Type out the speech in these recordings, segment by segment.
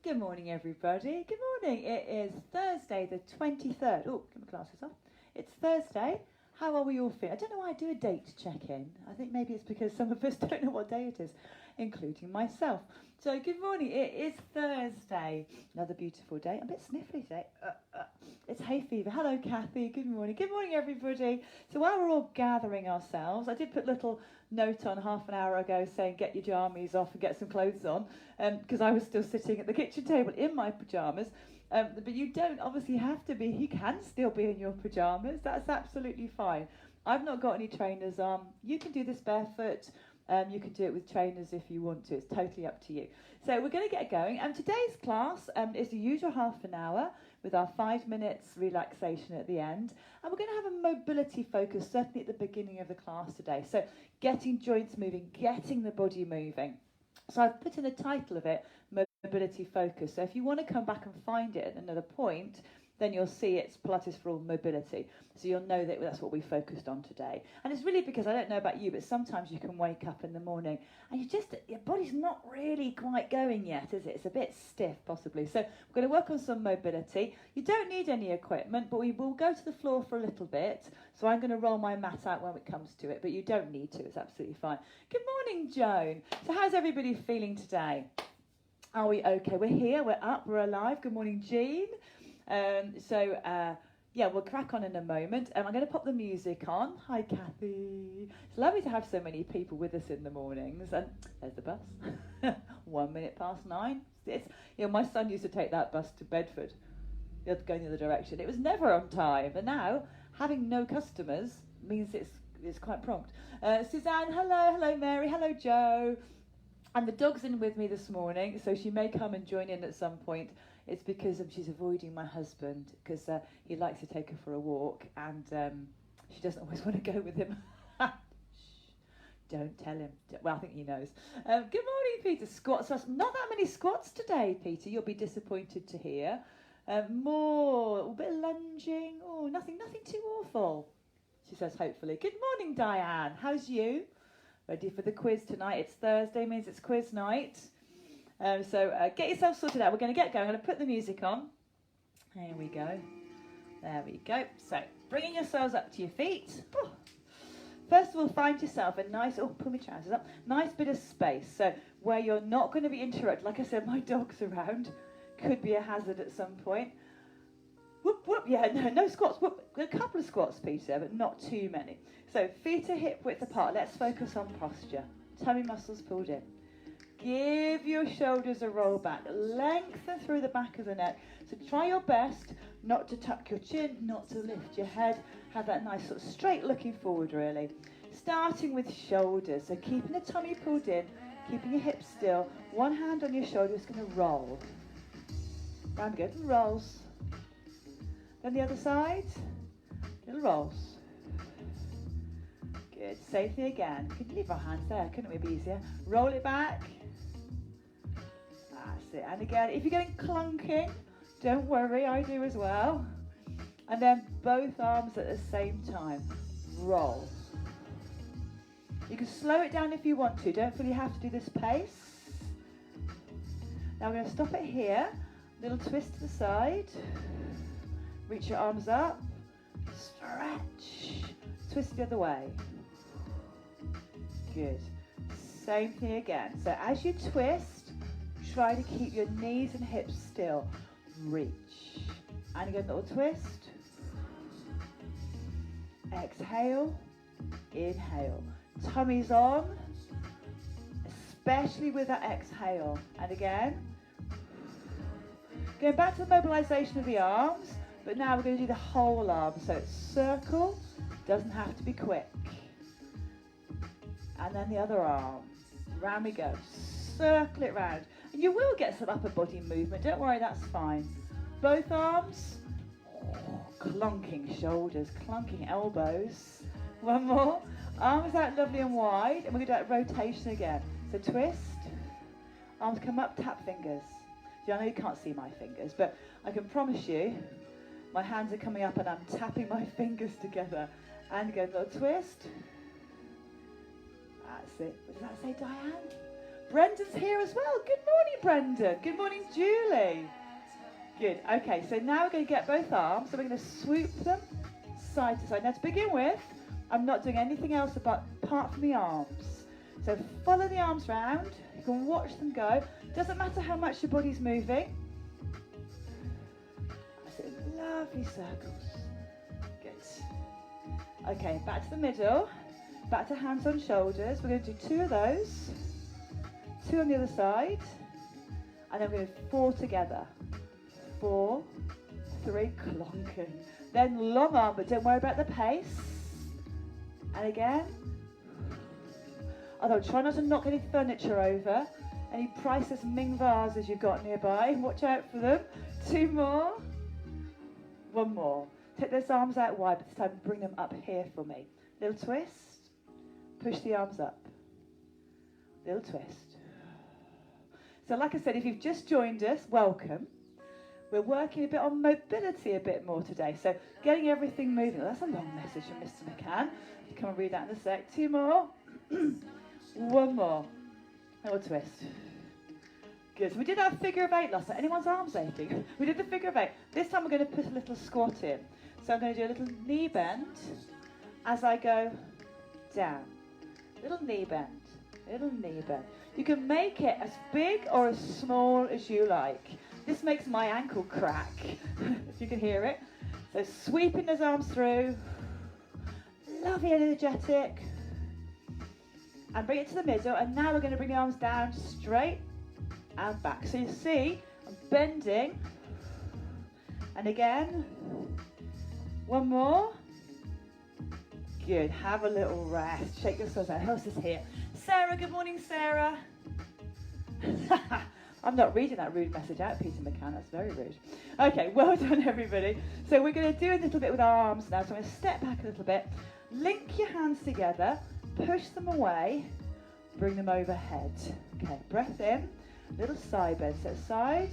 Good morning, everybody. Good morning. It is Thursday, the 23rd. Oh, get my glasses off. It's Thursday. How are we all feeling? I don't know why I do a date check-in. I think maybe it's because some of us don't know what day it is, including myself. So, good morning. It is Thursday. Another beautiful day. I'm a bit sniffly today. It's hay fever. Hello, Kathy. Good morning. Good morning, everybody. So, while we're all gathering ourselves, I did put a little note on half an hour ago saying get your jammies off and get some clothes on, because I was still sitting at the kitchen table in my pyjamas. But you don't obviously have to be. You can still be in your pyjamas. That's absolutely fine. I've not got any trainers on. You can do this barefoot. You can do it with trainers if you want to. It's totally up to you. So we're going to get going. And today's class is the usual half an hour with our 5 minutes relaxation at the end. And we're going to have a mobility focus, certainly at the beginning of the class today. So getting joints moving, getting the body moving. So I've put in the title of it, Mobility Focus. So if you want to come back and find it at another point, then you'll see it's Pilates For All Mobility. So you'll know that that's what we focused on today. And it's really because I don't know about you, but sometimes you can wake up in the morning and your body's not really quite going yet, is it? It's a bit stiff, possibly. So we're going to work on some mobility. You don't need any equipment, but we will go to the floor for a little bit. So I'm going to roll my mat out when it comes to it, but you don't need to. It's absolutely fine. Good morning, Joan. So how's everybody feeling today? Are we okay? We're here, we're up, we're alive. Good morning, Jean. Yeah, we'll crack on in a moment. I'm going to pop the music on. Hi, Kathy. It's lovely to have so many people with us in the mornings. And there's the bus. 1 minute past 9. My son used to take that bus to Bedford, going the other direction. It was never on time. And now, having no customers means it's quite prompt. Suzanne, hello. Hello, Mary. Hello, Joe. And the dog's in with me this morning, so she may come and join in at some point. It's because she's avoiding my husband, because he likes to take her for a walk, and she doesn't always want to go with him. Shh, don't tell him. Well, I think he knows. Good morning, Peter. Squats. Not that many squats today, Peter. You'll be disappointed to hear. A bit of lunging. Oh, nothing too awful, she says, hopefully. Good morning, Diane. How's you? Ready for the quiz tonight? It's Thursday, means it's quiz night. So get yourself sorted out. We're going to get going. I'm going to put the music on. Here we go. There we go. So bringing yourselves up to your feet. Oh. First of all, find yourself a nice, pull my trousers up, nice bit of space. So where you're not going to be interrupted. Like I said, my dog's around. Could be a hazard at some point. Whoop, whoop. Yeah, no squats. Whoop. A couple of squats, Peter, but not too many. So feet are hip width apart. Let's focus on posture. Tummy muscles pulled in. Give your shoulders a roll back. Lengthen through the back of the neck. So try your best not to tuck your chin, not to lift your head. Have that nice sort of straight looking forward, really. Starting with shoulders. So keeping the tummy pulled in, keeping your hips still. One hand on your shoulder is going to roll. Round good. Little rolls. Then the other side. Little rolls. Good. Same thing again. We could leave our hands there, couldn't we? Be easier. Roll it back. That's it. And again, if you're getting clunking, don't worry, I do as well. And then both arms at the same time. Roll. You can slow it down if you want to. Don't feel you have to do this pace. Now we're going to stop it here. Little twist to the side. Reach your arms up. Stretch. Twist the other way. Good. Same thing again. So as you twist, try to keep your knees and hips still. Reach. And again, little twist. Exhale. Inhale. Tummy's on, especially with that exhale. And again, going back to the mobilization of the arms, but now we're going to do the whole arm. So it's circle, doesn't have to be quick. And then the other arm. Round we go. Circle it round. And you will get some upper body movement. Don't worry, that's fine. Both arms. Clunking shoulders, clunking elbows. One more. Arms out lovely and wide. And we're going to do that rotation again. So twist. Arms come up, tap fingers. I know you can't see my fingers, but I can promise you my hands are coming up and I'm tapping my fingers together. And again, little twist. That's it. What does that say, Diane? Brendan's here as well. Good morning, Brendan. Good morning, Julie. Good. Okay, so now we're going to get both arms. So we're going to swoop them side to side. Now to begin with, I'm not doing anything else apart from the arms. So follow the arms round. You can watch them go. Doesn't matter how much your body's moving. That's it. Lovely circles. Good. Okay, back to the middle. Back to hands on shoulders. We're going to do 2 of those. 2 on the other side. And then we're going to 4 together. 4, 3, clonking. Then long arm, but don't worry about the pace. And again. Although try not to knock any furniture over. Any priceless Ming vases you've got nearby. Watch out for them. 2 more. 1 more. Take those arms out wide, but this time bring them up here for me. Little twist. Push the arms up. Little twist. So like I said, if you've just joined us, welcome. We're working a bit on mobility a bit more today. So getting everything moving. That's a long message from Mr. McCann. Come and read that in a sec. 2 more. 1 more. Little twist. Good. So we did our figure of 8 last night. Anyone's arms aching? We did the figure of 8. This time we're going to put a little squat in. So I'm going to do a little knee bend as I go down. Little knee bend. Little knee bend. You can make it as big or as small as you like. This makes my ankle crack, if you can hear it. So sweeping those arms through. Lovely and energetic. And bring it to the middle. And now we're going to bring the arms down straight and back. So you see, I'm bending. And again. 1 more. Good. Have a little rest. Shake yourselves out. Who else is here? Sarah. Good morning, Sarah. I'm not reading that rude message out, Peter McCann. That's very rude. Okay, well done, everybody. So we're going to do a little bit with our arms now. So I'm going to step back a little bit. Link your hands together. Push them away. Bring them overhead. Okay, breath in. Little side bend. So side.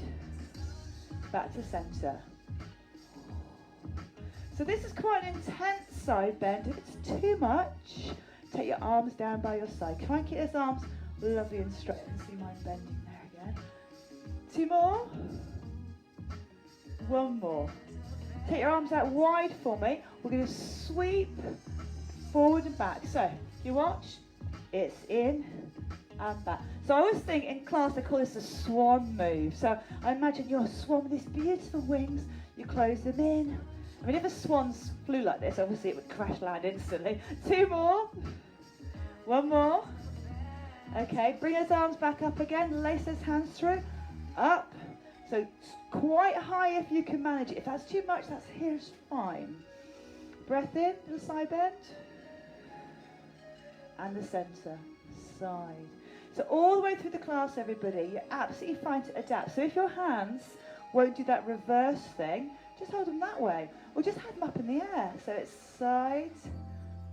Back to centre. So this is quite an intense side bend. If it's too much, take your arms down by your side. Try and keep those arms lovely and straight. You can see mine bending there again. 2 more. 1 more. Take your arms out wide for me. We're going to sweep forward and back. So, you watch. It's in and back. So I always think in class they call this a swan move. So I imagine you're a swan with these beautiful wings. You close them in. I mean, if a swan flew like this, obviously it would crash land instantly. 2 more. 1 more. Okay, bring those arms back up again. Lace those hands through. Up. So quite high if you can manage it. If that's too much, that's here's fine. Breath in, little side bend. And the centre, side. So all the way through the class, everybody, you're absolutely fine to adapt. So if your hands won't do that reverse thing, just hold them that way. Or just have them up in the air. So it's side,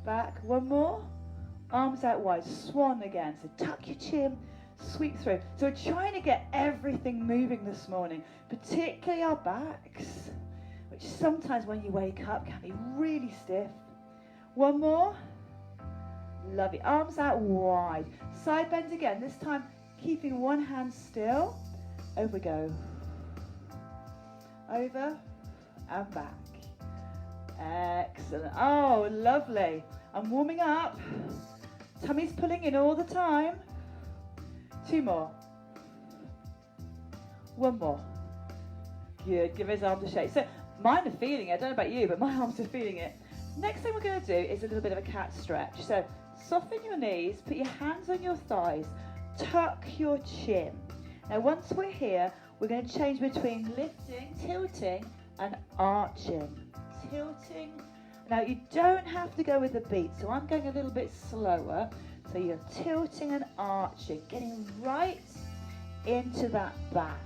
back. 1 more. Arms out wide. Swan again. So tuck your chin, sweep through. So we're trying to get everything moving this morning, particularly our backs, which sometimes when you wake up can be really stiff. 1 more. Lovely. Arms out wide. Side bend again. This time keeping one hand still. Over we go. Over and back. Excellent. Oh, lovely. I'm warming up. Tummy's pulling in all the time. 2 more. 1 more. Good. Give his arms a shake. So mine are feeling it. I don't know about you, but my arms are feeling it. Next thing we're going to do is a little bit of a cat stretch. So soften your knees, put your hands on your thighs, tuck your chin. Now once we're here, we're going to change between lifting, tilting and arching. Tilting. Now you don't have to go with the beat, so I'm going a little bit slower. So you're tilting and arching, getting right into that back.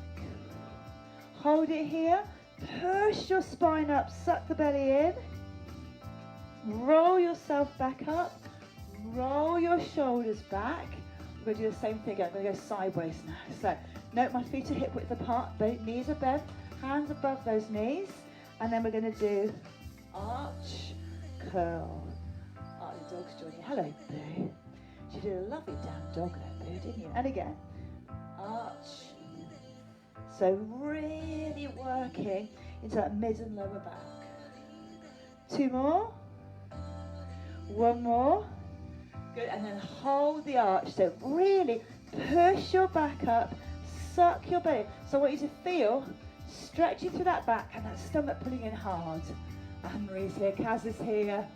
Hold it here, push your spine up, suck the belly in, roll yourself back up, roll your shoulders back. We're going to do the same thing. I'm going to go sideways now. So note my feet are hip width apart, knees are bent, hands above those knees, and then we're going to do arch, curl. Oh, the dog's joining. Hello, Boo. You did a lovely down dog there, Boo, didn't you? And again, arch. So really working into that mid and lower back. 2 more. 1 more. Good, and then hold the arch. So really push your back up, suck your belly. So I want you to feel stretching through that back and that stomach pulling in hard. Anne-Marie's here, Kaz is here.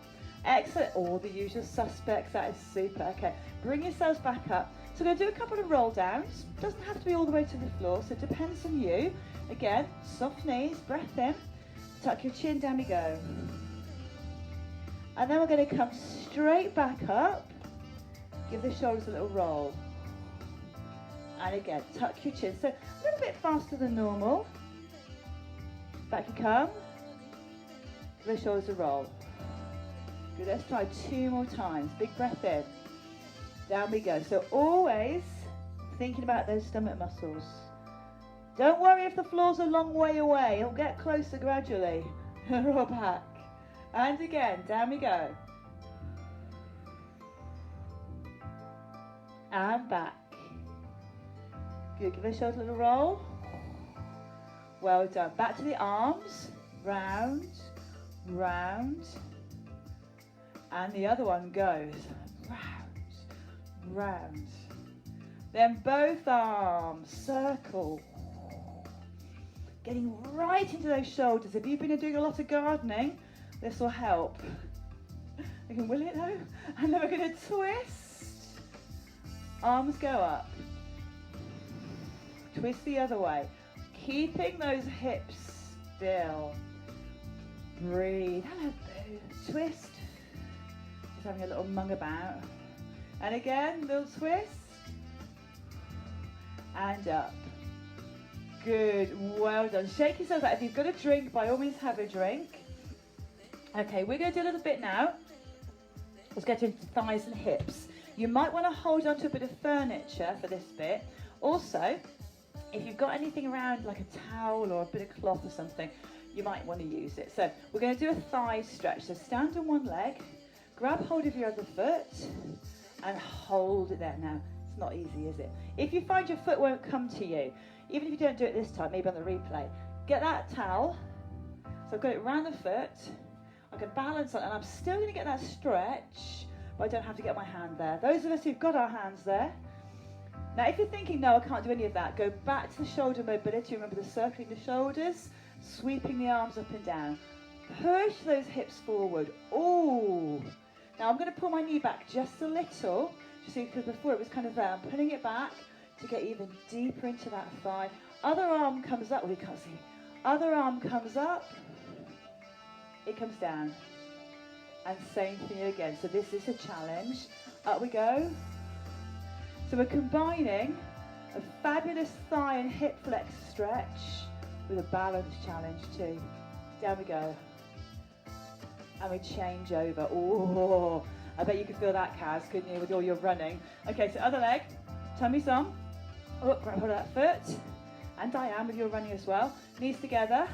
Excellent, all the usual suspects, that is super. Okay, bring yourselves back up. So we're going to do a couple of roll downs. Doesn't have to be all the way to the floor, so it depends on you. Again, soft knees, breath in, tuck your chin, down we go. And then we're going to come straight back up, give the shoulders a little roll. And again, tuck your chin. So a little bit faster than normal. Back you come. Give the shoulders a roll. Good, let's try 2 more times. Big breath in. Down we go. So always thinking about those stomach muscles. Don't worry if the floor's a long way away. It'll get closer gradually. Roll back. And again, down we go. And back. Good, give the shoulders a little roll. Well done. Back to the arms. Round, round. And the other one goes round, round. Then both arms, circle. Getting right into those shoulders. If you've been doing a lot of gardening, this will help. Okay, will it though? And then we're going to twist. Arms go up. Twist the other way. Keeping those hips still. Breathe. Hello, boo. Twist. Just having a little mung about. And again, little twist. And up. Good. Well done. Shake yourselves out. If you've got a drink, by all means have a drink. Okay, we're going to do a little bit now. Let's get into thighs and hips. You might want to hold on to a bit of furniture for this bit. Also, if you've got anything around like a towel or a bit of cloth or something, you might want to use it. So we're going to do a thigh stretch. So stand on one leg, grab hold of your other foot and hold it there. Now, it's not easy, is it? If you find your foot won't come to you, even if you don't do it this time, maybe on the replay, get that towel. So I've got it around the foot. I can balance on, and I'm still going to get that stretch, but I don't have to get my hand there. Those of us who've got our hands there. Now, if you're thinking, no, I can't do any of that, go back to the shoulder mobility. Remember the circling the shoulders, sweeping the arms up and down. Push those hips forward. Oh! Now, I'm going to pull my knee back just a little, just see, because before it was kind of there. I'm pulling it back to get even deeper into that thigh. Other arm comes up. Well, you can't see. Other arm comes up. It comes down. And same thing again. So this is a challenge. Up we go. So we're combining a fabulous thigh and hip flex stretch with a balance challenge too. Down we go. And we change over. Oh, I bet you could feel that, Kaz, couldn't you, with all your running. Okay, so other leg, tummy's on. Oh, grab hold of that foot. And Diane with your running as well. Knees together.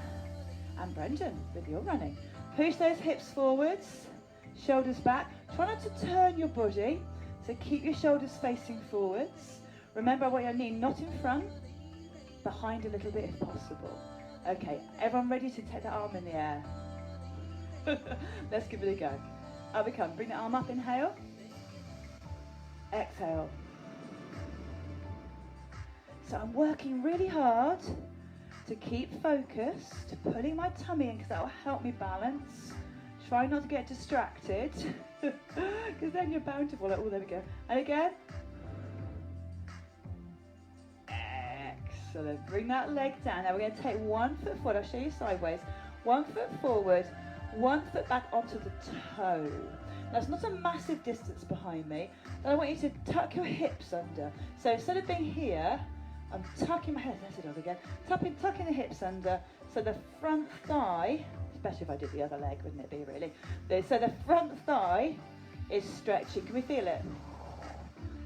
And Brendan with your running. Push those hips forwards, shoulders back. Try not to turn your body, so keep your shoulders facing forwards. Remember, I want your knee not in front, behind a little bit if possible. Okay, everyone ready to take that arm in the air? Let's give it a go. Up we come. Bring the arm up, inhale. Exhale. So I'm working really hard to keep focused, putting my tummy in because that will help me balance. Try not to get distracted because then you're bound to fall out. Oh, there we go. And again. Excellent. Bring that leg down. Now we're going to take 1 foot forward. I'll show you sideways. 1 foot forward, 1 foot back onto the toe. Now it's not a massive distance behind me. Then I want you to tuck your hips under. So instead of being here, I'm tucking my head, there's it all again, tucking the hips under, so the front thigh, especially if I did the other leg, wouldn't it be really? So the front thigh is stretching. Can we feel it?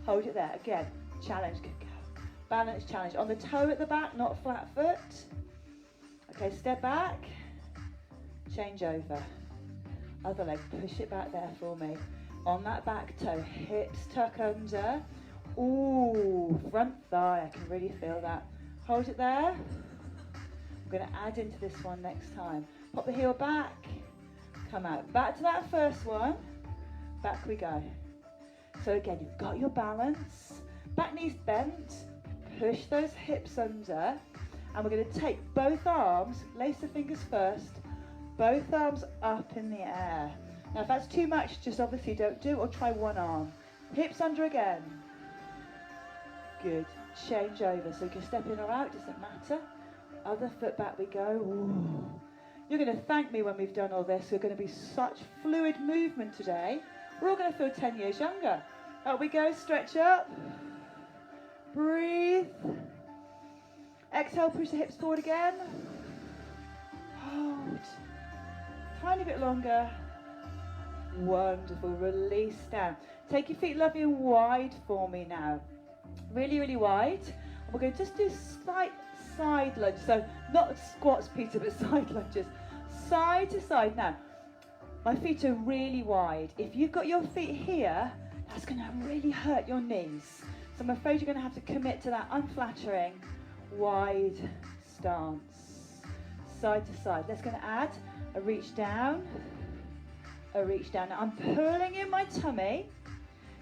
Hold it there. Again, challenge, good go. Balance challenge. On the toe at the back, not flat foot. Okay, step back, change over. Other leg, push it back there for me. On that back toe, hips tuck under. Ooh, front thigh, I can really feel that. Hold it there. I'm going to add into this one next time. Pop the heel back, come out. Back to that first one. Back we go. So again, you've got your balance. Back knees bent. Push those hips under. And we're going to take both arms, lace the fingers first, both arms up in the air. Now if that's too much, just obviously don't do it, or try one arm. Hips under again. Good. Change over. So you can step in or out, doesn't matter. Other foot back we go. Ooh. You're going to thank me when we've done all this. We're going to be such fluid movement today. We're all going to feel 10 years younger. Up we go, stretch up. Breathe. Exhale, push the hips forward again. Hold. Tiny bit longer. Wonderful. Release down. Take your feet lovely and wide for me now. Really, really wide. And we're going to just do slight side lunge. So not squats, Peter, but side lunges. Side to side. Now, my feet are really wide. If you've got your feet here, that's going to really hurt your knees. So I'm afraid you're going to have to commit to that unflattering wide stance. Side to side. Let's going to add a reach down. A reach down. Now I'm pulling in my tummy.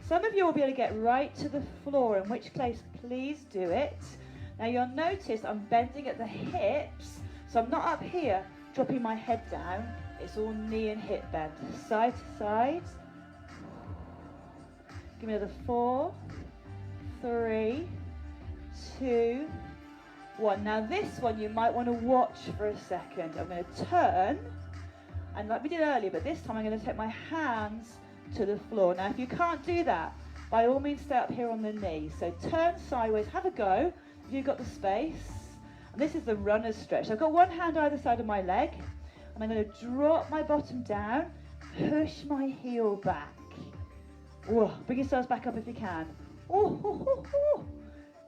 Some of you will be able to get right to the floor, in which case please do it. Now you'll notice I'm bending at the hips, so I'm not up here dropping my head down. It's all knee and hip bend. Side to side. Give me another 4, 3, 2, 1. Now this one you might want to watch for a second. I'm going to turn, and like we did earlier, but this time I'm going to take my hands to the floor. Now if you can't do that, by all means stay up here on the knee. So turn sideways, have a go if you've got the space. And this is the runner's stretch. So I've got one hand either side of my leg, and I'm going to drop my bottom down, push my heel back. Whoa, bring yourselves back up if you can. Oh,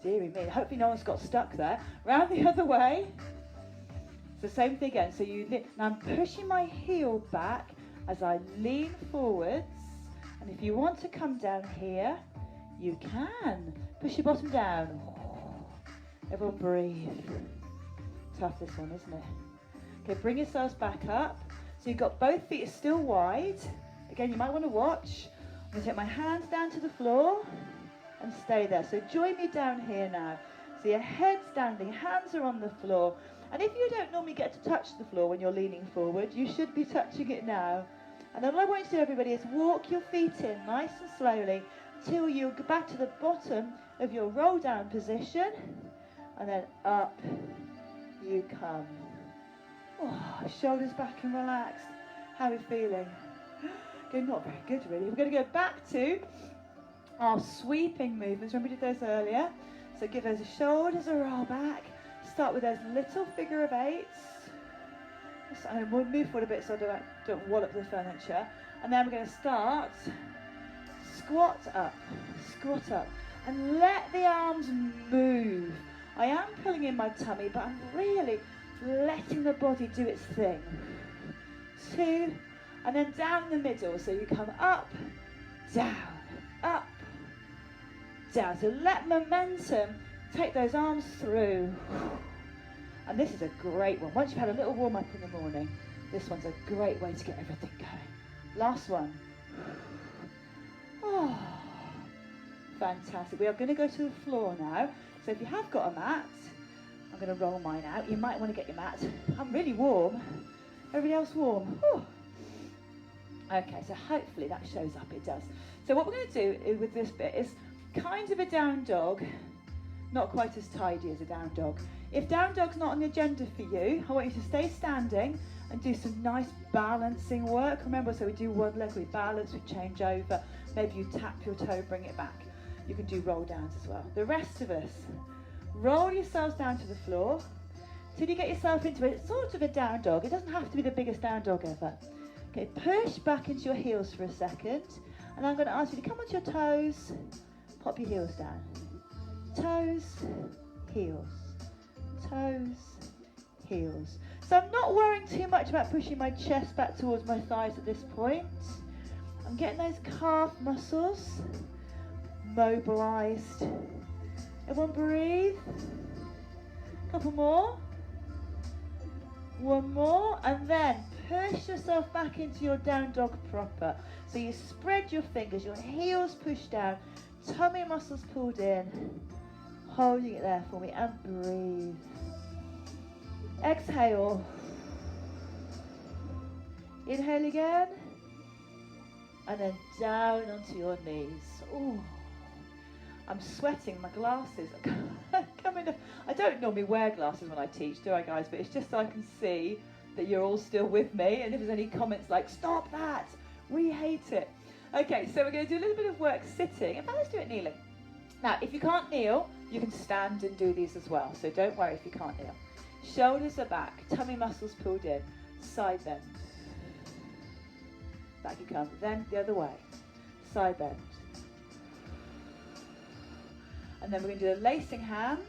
dearie me, hopefully no one's got stuck there. Round the other way. It's the same thing again. So now I'm pushing my heel back as I lean forwards. And if you want to come down here, you can. Push your bottom down. Everyone breathe. Tough this one, isn't it? Okay, bring yourselves back up. So you've got both feet still wide. Again, you might want to watch. I'm going to take my hands down to the floor and stay there. So join me down here now. So your head's standing, hands are on the floor. And if you don't normally get to touch the floor when you're leaning forward, you should be touching it now. And then all I want you to do, everybody, is walk your feet in nice and slowly till you go back to the bottom of your roll down position. And then up you come. Oh, shoulders back and relaxed. How are we feeling? Good, not very good really. We're going to go back to our sweeping movements. Remember we did those earlier? So give those shoulders a roll back. Start with those little figure of eights. And we'll move forward a bit so I don't wallop the furniture. And then we're going to start squat up, and let the arms move. I am pulling in my tummy, but I'm really letting the body do its thing. 2, and then down the middle. So you come up, down, up, down. So let momentum take those arms through. And this is a great one. Once you've had a little warm up in the morning, this one's a great way to get everything going. Last one. Oh, fantastic. We are going to go to the floor now. So if you have got a mat, I'm going to roll mine out. You might want to get your mat. I'm really warm. Everybody else warm? Whew. Okay, so hopefully that shows up. It does. So what we're going to do with this bit is kind of a down dog. Not quite as tidy as a down dog. If down dog's not on the agenda for you, I want you to stay standing and do some nice balancing work. Remember, so we do one leg, we balance, we change over. Maybe you tap your toe, bring it back. You can do roll downs as well. The rest of us, roll yourselves down to the floor till you get yourself into it. It's sort of a down dog. It doesn't have to be the biggest down dog ever. Okay, push back into your heels for a second. And I'm going to ask you to come onto your toes, pop your heels down. Toes, heels, toes, heels. So I'm not worrying too much about pushing my chest back towards my thighs at this point. I'm getting those calf muscles mobilized. Everyone breathe. Couple more. One more, and then push yourself back into your down dog proper. So you spread your fingers, your heels pushed down, tummy muscles pulled in, holding it there for me, and breathe. Exhale. Inhale again, and then down onto your knees. Ooh. I'm sweating, my glasses are coming up. I don't normally wear glasses when I teach, do I, guys? But it's just so I can see that you're all still with me. And if there's any comments like, stop that, we hate it. Okay, so we're going to do a little bit of work sitting. In fact, let's do it kneeling. Now, if you can't kneel, you can stand and do these as well. So don't worry if you can't kneel. Shoulders are back, tummy muscles pulled in, side bend. Back you come. Then the other way, side bend. And then we're going to do the lacing hands,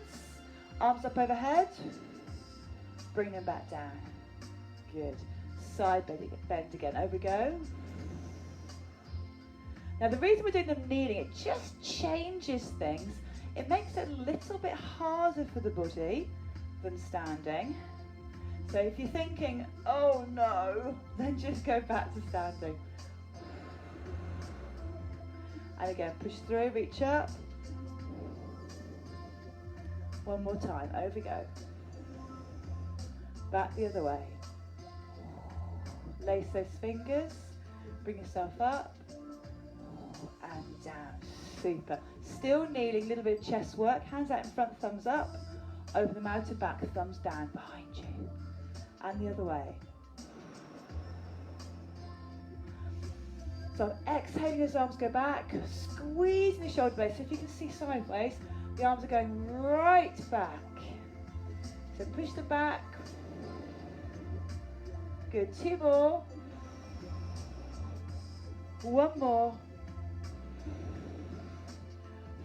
arms up overhead, bring them back down. Good. Side bend again. Over we go. Now the reason we're doing them kneeling, it just changes things. It makes it a little bit harder for the body than standing. So if you're thinking, oh no, then just go back to standing. And again, push through, reach up. One more time, over we go. Back the other way. Lace those fingers, bring yourself up, and down. Super. Still kneeling, a little bit of chest work, hands out in front, thumbs up, open them out to back, thumbs down behind you. And the other way. So exhaling as arms go back, squeezing the shoulder blades. So if you can see sideways, the arms are going right back. So push them back. Good, 2 more. 1 more.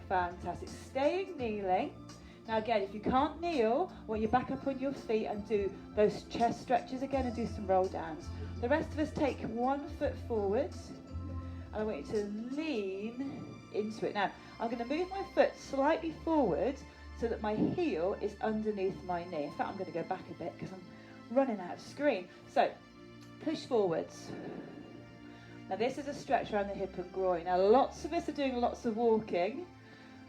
Fantastic. Staying kneeling. Now again, if you can't kneel, I want you back up on your feet and do those chest stretches again and do some roll downs. The rest of us take 1 foot forward. And I want you to lean into it. Now, I'm going to move my foot slightly forward so that my heel is underneath my knee. In fact, I'm going to go back a bit because I'm running out of screen. So, push forwards. Now, this is a stretch around the hip and groin. Now, lots of us are doing lots of walking.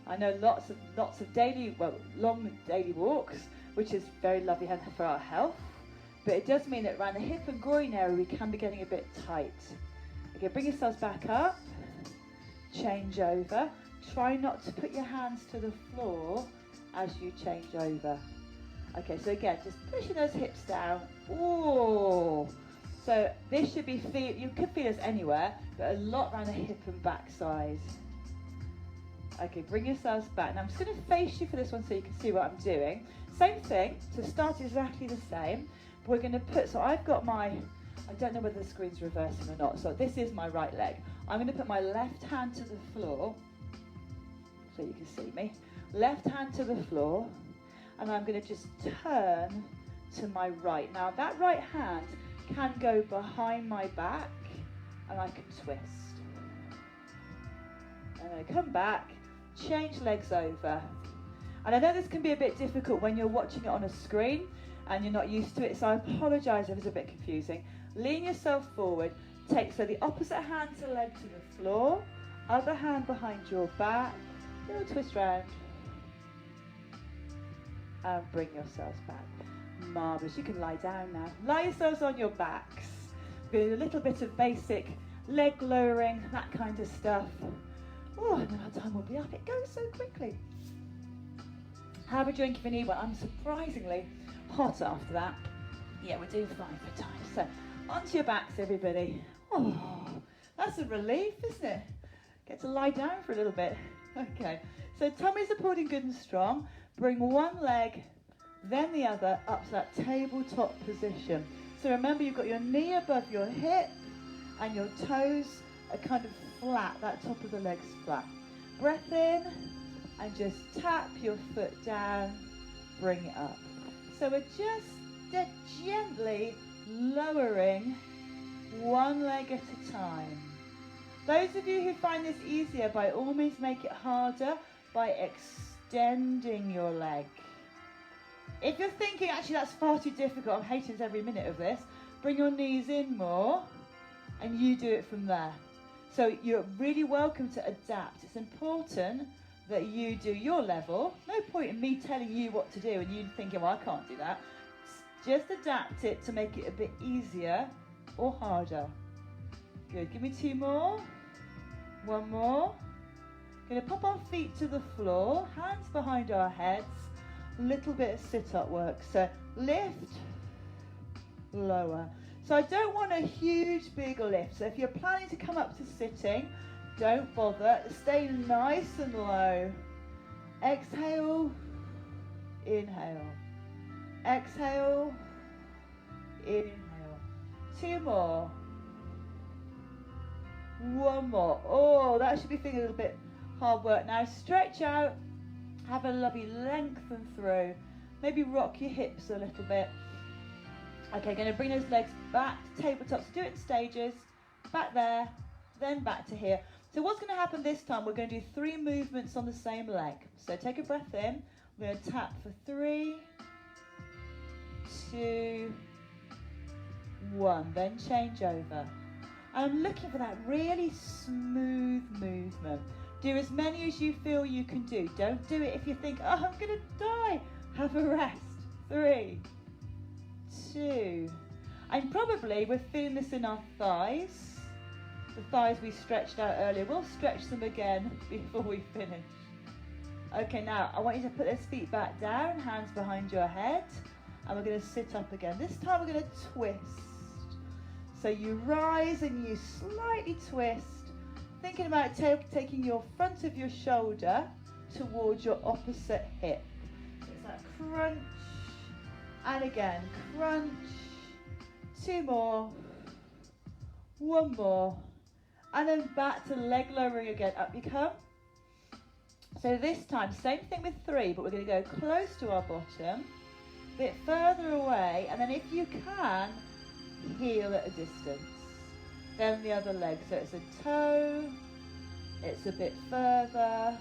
I know lots of long daily walks, which is very lovely for our health. But it does mean that around the hip and groin area, we can be getting a bit tight. Okay, bring yourselves back up. Change over. Try not to put your hands to the floor as you change over. Okay, so again, just pushing those hips down. Ooh. So this should be, you could feel this anywhere, but a lot around the hip and back side. Okay, bring yourselves back. Now I'm just going to face you for this one so you can see what I'm doing. Same thing, to start exactly the same. But we're going to put, so I've got my, I don't know whether the screen's reversing or not, so this is my right leg. I'm going to put my left hand to the floor, so you can see me. Left hand to the floor, and I'm going to just turn to my right. Now that right hand can go behind my back, and I can twist. And then I come back, change legs over. And I know this can be a bit difficult when you're watching it on a screen, and you're not used to it, so I apologise if it's a bit confusing. Lean yourself forward, take so the opposite hand to leg to the floor, other hand behind your back, little twist round, and bring yourselves back. Marvellous, you can lie down now. Lie yourselves on your backs. We're going to do a little bit of basic leg lowering, that kind of stuff. Oh, I know our time will be up, it goes so quickly. Have a drink if you need one. I'm surprisingly hot after that. Yeah, we're doing fine for time. So, onto your backs, everybody. Oh, that's a relief, isn't it? Get to lie down for a little bit. Okay, so tummies are pulled in good and strong. Bring one leg, then the other, up to that tabletop position. So remember, you've got your knee above your hip, and your toes are kind of flat, that top of the leg's flat. Breath in, and just tap your foot down, bring it up. So we're just gently lowering one leg at a time. Those of you who find this easier, by all means make it harder by extending your leg. If you're thinking, actually that's far too difficult, I'm hating every minute of this, bring your knees in more and you do it from there. So you're really welcome to adapt. It's important that you do your level. No point in me telling you what to do and you thinking, well, I can't do that. Just adapt it to make it a bit easier or harder. Good, give me 2 more. 1 more. Gonna pop our feet to the floor, hands behind our heads, a little bit of sit-up work. So lift, lower. So I don't want a huge big lift. So if you're planning to come up to sitting, don't bother. Stay nice and low. Exhale, inhale. Exhale, inhale. 2 more. 1 more. Oh, that should be feeling a little bit hard work. Now stretch out, have a lovely lengthen through. Maybe rock your hips a little bit. Okay, going to bring those legs back to tabletops. Do it in stages. Back there, then back to here. So what's going to happen this time, we're going to do 3 movements on the same leg. So take a breath in. We're going to tap for 3, 2, 1. Then change over. I'm looking for that really smooth movement. Do as many as you feel you can do. Don't do it if you think, oh, I'm going to die. Have a rest. 3, 2. And probably we're feeling this in our thighs. The thighs we stretched out earlier. We'll stretch them again before we finish. Okay, now I want you to put those feet back down, hands behind your head. And we're going to sit up again. This time we're going to twist. So you rise and you slightly twist, thinking about taking your front of your shoulder towards your opposite hip. So it's that crunch, and again, crunch. 2 more, 1 more, and then back to leg lowering again. Up you come. So this time, same thing with 3, but we're going to go close to our bottom, a bit further away, and then if you can, heel at a distance. Then the other leg. So it's a toe, it's a bit further,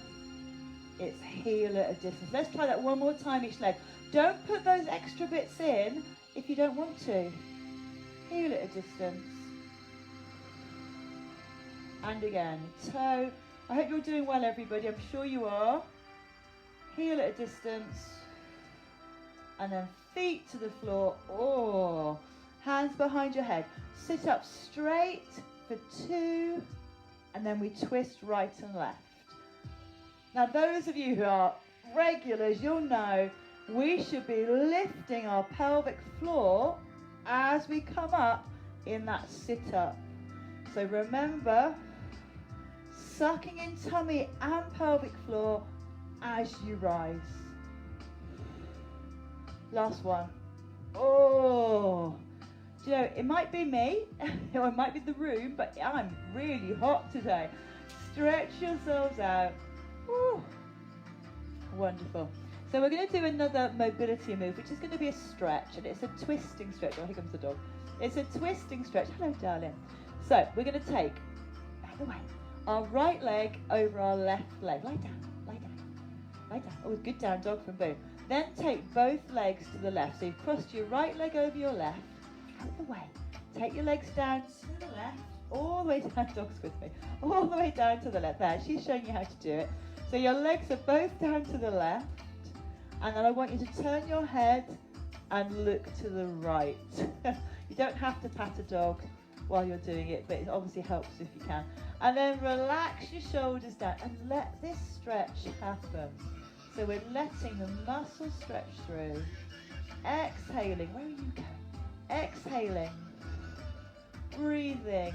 it's heel at a distance. Let's try that 1 more time each leg. Don't put those extra bits in if you don't want to. Heel at a distance. And again, toe. I hope you're doing well, everybody. I'm sure you are. Heel at a distance. And then feet to the floor. Oh. Hands behind your head. Sit up straight for 2, and then we twist right and left. Now those of you who are regulars, you'll know we should be lifting our pelvic floor as we come up in that sit up. So remember, sucking in tummy and pelvic floor as you rise. Last one. Oh. Do you know, it might be me, or it might be the room, but I'm really hot today. Stretch yourselves out. Woo. Wonderful. So we're going to do another mobility move, which is going to be a stretch, and it's a twisting stretch. Oh, here comes the dog. It's a twisting stretch. Hello, darling. So we're going to take, by the way, our right leg over our left leg. Lie down, lie down, lie down. Oh, good down dog from Boo. Then take both legs to the left. So you've crossed your right leg over your left. Out the way. Take your legs down to the left, all the way down, dog's with me, all the way down to the left. There, she's showing you how to do it. So your legs are both down to the left, and then I want you to turn your head and look to the right. You don't have to pat a dog while you're doing it, but it obviously helps if you can. And then relax your shoulders down and let this stretch happen. So we're letting the muscles stretch through. Exhaling. Where are you going? Exhaling, breathing,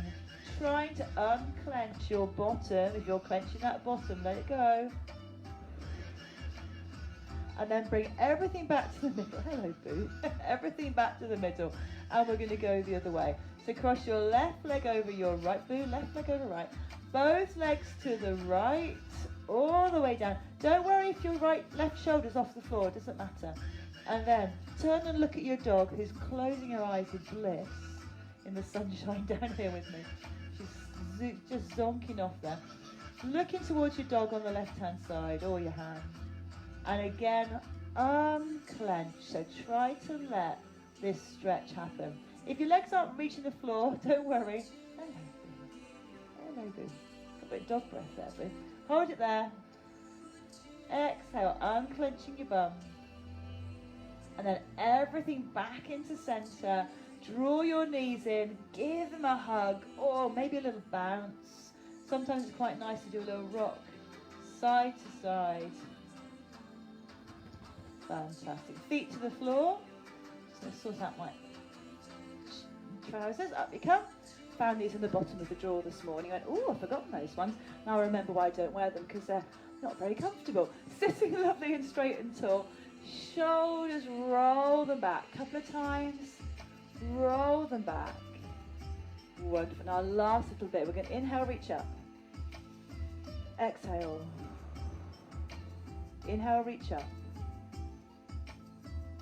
trying to unclench your bottom. If you're clenching that bottom, let it go. And then bring everything back to the middle. Hello, Boo. Everything back to the middle. And we're going to go the other way. So cross your left leg over your right. Boo, left leg over right. Both legs to the right, all the way down. Don't worry if your left shoulder's off the floor. It doesn't matter. And then turn and look at your dog, who's closing her eyes in bliss in the sunshine down here with me. She's just zonking off there. Looking towards your dog on the left-hand side, or your hand. And again, unclench. So try to let this stretch happen. If your legs aren't reaching the floor, don't worry. Hello, Boo. Hello, Boo. Got a bit of dog breath there, Boo. Hold it there. Exhale, unclenching your bum. And then everything back into center. Draw your knees in, give them a hug, or maybe a little bounce. Sometimes it's quite nice to do a little rock, side to side. Fantastic. Feet to the floor. Just going to sort out my trousers. Up you come. Found these in the bottom of the drawer this morning. Went, oh, I've forgotten those ones. Now I remember why I don't wear them, because they're not very comfortable. Sitting lovely and straight and tall. Shoulders, roll them back. Couple of times. Roll them back. Wonderful. Now last little bit. We're going to inhale, reach up. Exhale. Inhale, reach up.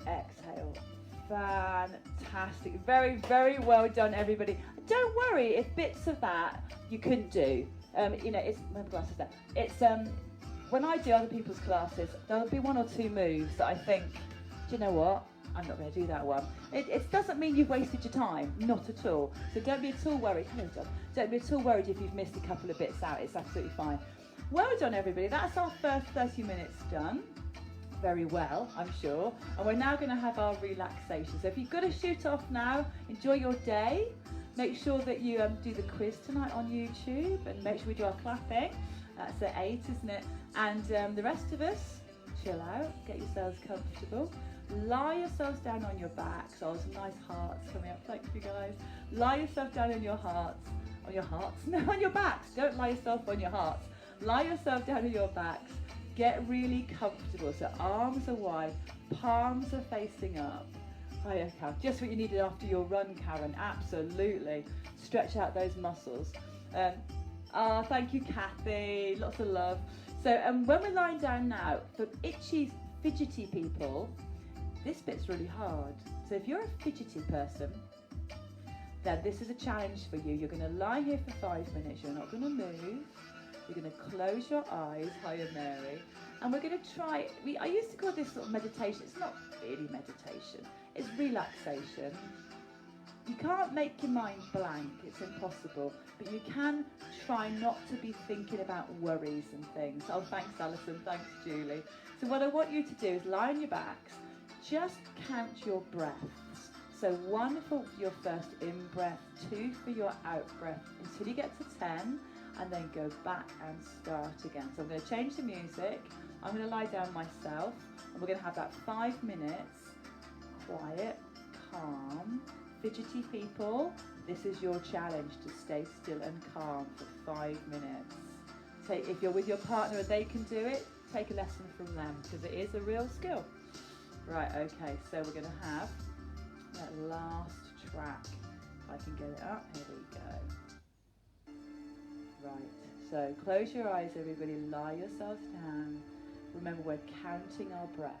Exhale. Fantastic. Very, very well done, everybody. Don't worry if bits of that you couldn't do. It's my glasses there. It's when I do other people's classes, there'll be one or two moves that I think, do you know what? I'm not going to do that one. It doesn't mean you've wasted your time, not at all. So don't be at all worried. Hello, John. Don't be at all worried if you've missed a couple of bits out. It's absolutely fine. Well done, everybody. That's our first 30 minutes done. Very well, I'm sure. And we're now going to have our relaxation. So if you've got to shoot off now, enjoy your day. Make sure that you do the quiz tonight on YouTube, and make sure we do our clapping. That's at 8, isn't it? And the rest of us, chill out, get yourselves comfortable. Lie yourselves down on your backs. Oh, some nice hearts coming up. Thank you, guys. Lie yourself down on your hearts. On your hearts? No, on your backs. Don't lie yourself on your hearts. Lie yourself down on your backs. Get really comfortable. So arms are wide, palms are facing up. Hiya, Karen. Just what you needed after your run, Karen. Absolutely. Stretch out those muscles. Thank you, Kathy. Lots of love. So when we're lying down now, for itchy, fidgety people, this bit's really hard. So if you're a fidgety person, then this is a challenge for you. You're going to lie here for 5 minutes. You're not going to move. You're going to close your eyes. Hiya, Mary. And we're going to try, I used to call this sort of meditation. It's not really meditation. It's relaxation. You can't make your mind blank. It's impossible. But you can try not to be thinking about worries and things. Oh, thanks, Alison. Thanks, Julie. So what I want you to do is lie on your backs. Just count your breaths. So 1 for your first in-breath, 2 for your out-breath, until you get to 10, and then go back and start again. So I'm going to change the music. I'm going to lie down myself, and we're going to have that 5 minutes. Quiet, calm, fidgety people. This is your challenge, to stay still and calm for 5 minutes. So if you're with your partner and they can do it, take a lesson from them, because it is a real skill. Right, okay, so we're going to have that last track. If I can get it up, here we go. Right, so close your eyes, everybody, lie yourselves down. Remember, we're counting our breaths.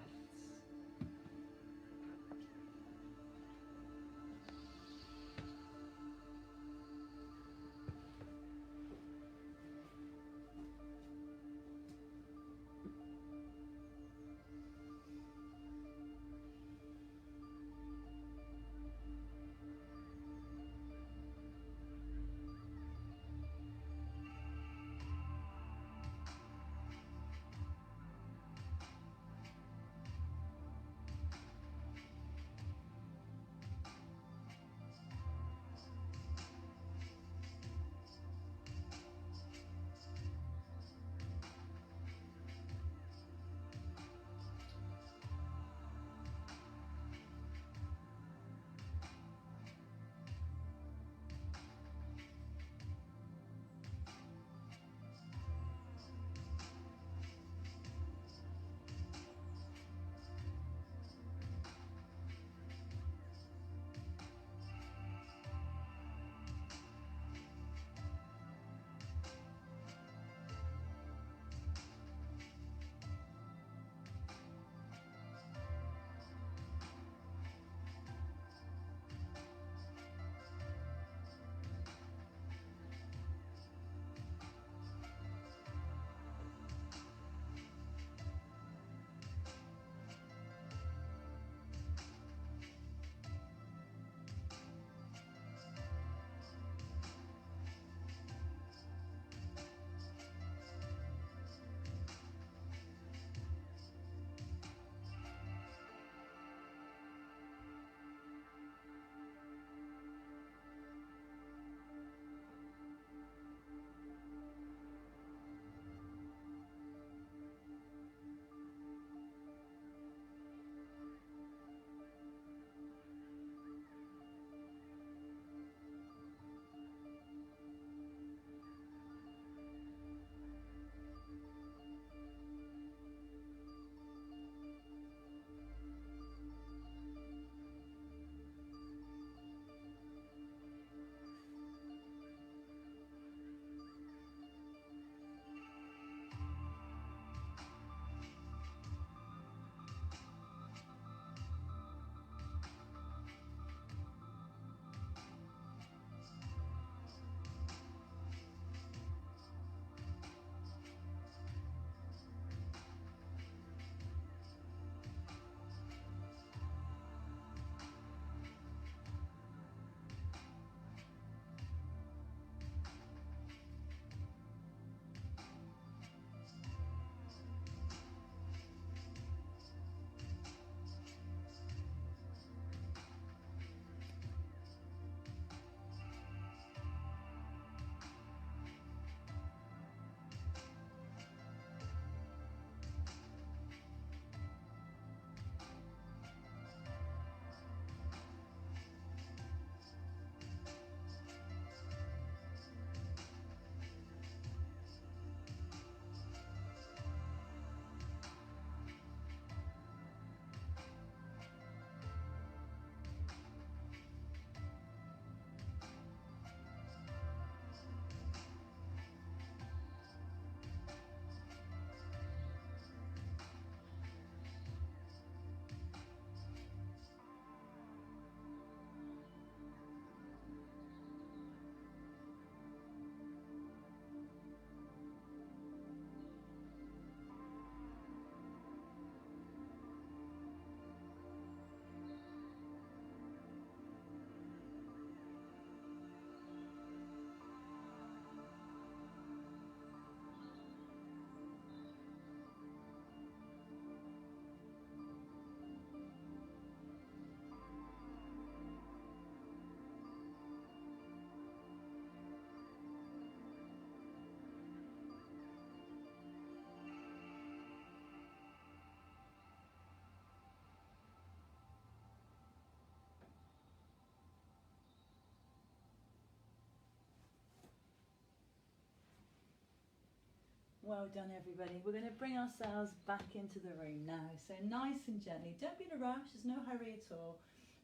Well done, everybody. We're going to bring ourselves back into the room now. So nice and gently. Don't be in a rush. There's no hurry at all.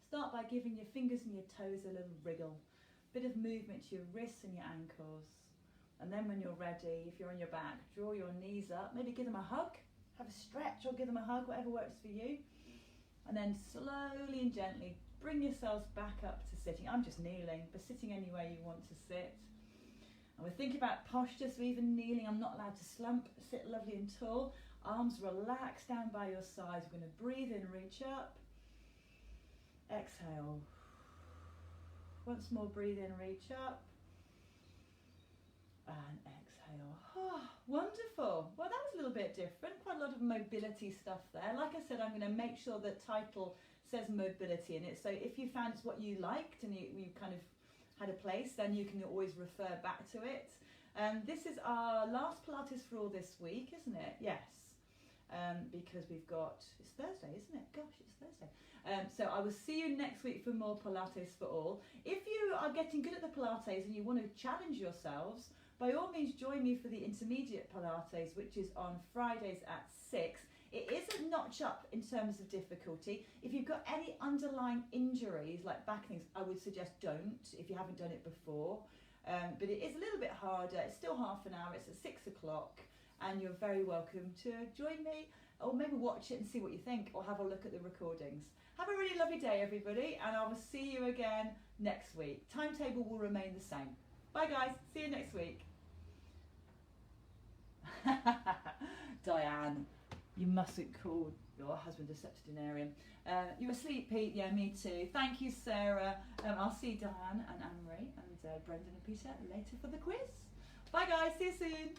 Start by giving your fingers and your toes a little wriggle. Bit of movement to your wrists and your ankles. And then when you're ready, if you're on your back, draw your knees up. Maybe give them a hug. Have a stretch or give them a hug, whatever works for you. And then slowly and gently bring yourselves back up to sitting. I'm just kneeling, but sitting anywhere you want to sit. And we're thinking about posture, so even kneeling, I'm not allowed to slump. Sit lovely and tall. Arms relaxed down by your sides. We're going to breathe in, reach up. Exhale. Once more, breathe in, reach up. And exhale. Oh, wonderful. Well, that was a little bit different. Quite a lot of mobility stuff there. Like I said, I'm going to make sure the title says mobility in it. So if you found it's what you liked and you kind of had a place, then you can always refer back to it. This is our last Pilates for All this week, isn't it? Yes. Because we've got, it's Thursday, isn't it? Gosh, it's Thursday. So I will see you next week for more Pilates for All. If you are getting good at the Pilates and you want to challenge yourselves, by all means join me for the intermediate Pilates, which is on Fridays at 6. It is a notch up in terms of difficulty. If you've got any underlying injuries, like back things, I would suggest don't, if you haven't done it before. But it is a little bit harder. It's still half an hour. It's at 6 o'clock. And you're very welcome to join me, or maybe watch it and see what you think, or have a look at the recordings. Have a really lovely day, everybody, and I will see you again next week. Timetable will remain the same. Bye, guys. See you next week. Diane, you mustn't call your husband a septuagenarian. You're asleep, Pete? Yeah, me too. Thank you, Sarah. I'll see Diane and Anne-Marie and Brendan and Peter later for the quiz. Bye, guys. See you soon.